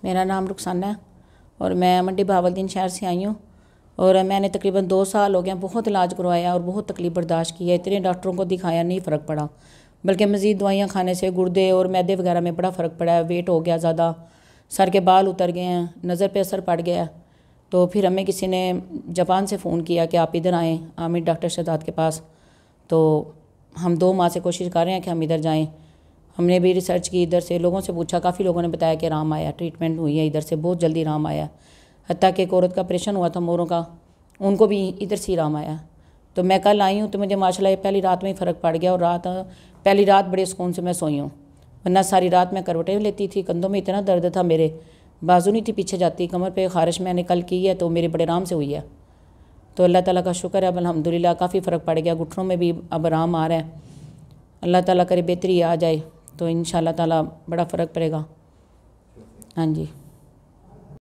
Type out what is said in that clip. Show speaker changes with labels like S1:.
S1: मेरा नाम रुखसाना है और मैं मंडी बहावलदीन शहर से आई हूँ। और मैंने तकरीबन 2 साल हो गए बहुत इलाज करवाया और बहुत तकलीफ़ बर्दाश्त की है। इतने डॉक्टरों को दिखाया, नहीं फ़र्क पड़ा, बल्कि मज़ीद दवाइयाँ खाने से गुर्दे और मैदे वगैरह में बड़ा फ़र्क पड़ा है। वेट हो गया ज़्यादा, सर के बाल उतर गए हैं, नज़र पे असर पड़ गया। तो फिर हमें किसी ने जापान से फ़ोन किया कि आप इधर आएँ आमिर डॉक्टर शहजाद के पास। तो हम 2 माह से कोशिश कर रहे हैं कि हम इधर जाएँ। हमने भी रिसर्च की, इधर से लोगों से पूछा, काफ़ी लोगों ने बताया कि आराम आया, ट्रीटमेंट हुई है इधर से, बहुत जल्दी आराम आया। हत्ता कि एक औरत का ऑपरेशन हुआ था मोरों का, उनको भी इधर से आराम आया। तो मैं कल आई हूँ तो मुझे माशाल्लाह पहली रात में ही फ़र्क पड़ गया और पहली रात बड़े सुकून से मैं सोई हूँ। वरना सारी रात मैं करवटें लेती थी, कंधों में इतना दर्द था, मेरे बाजू नहीं थी पीछे जाती, कमर पे ख़ारिश मैंने कल की है तो मेरे बड़े आराम से हुई है। तो अल्लाह ताला का शुक्र है, अब अल्हम्दुलिल्लाह काफ़ी फ़र्क पड़ गया, घुटनों में भी अब आराम आ रहा है। अल्लाह ताला करे बेहतरी आ जाए तो इंशाअल्लाह ताला बड़ा फ़र्क पड़ेगा। हाँ जी।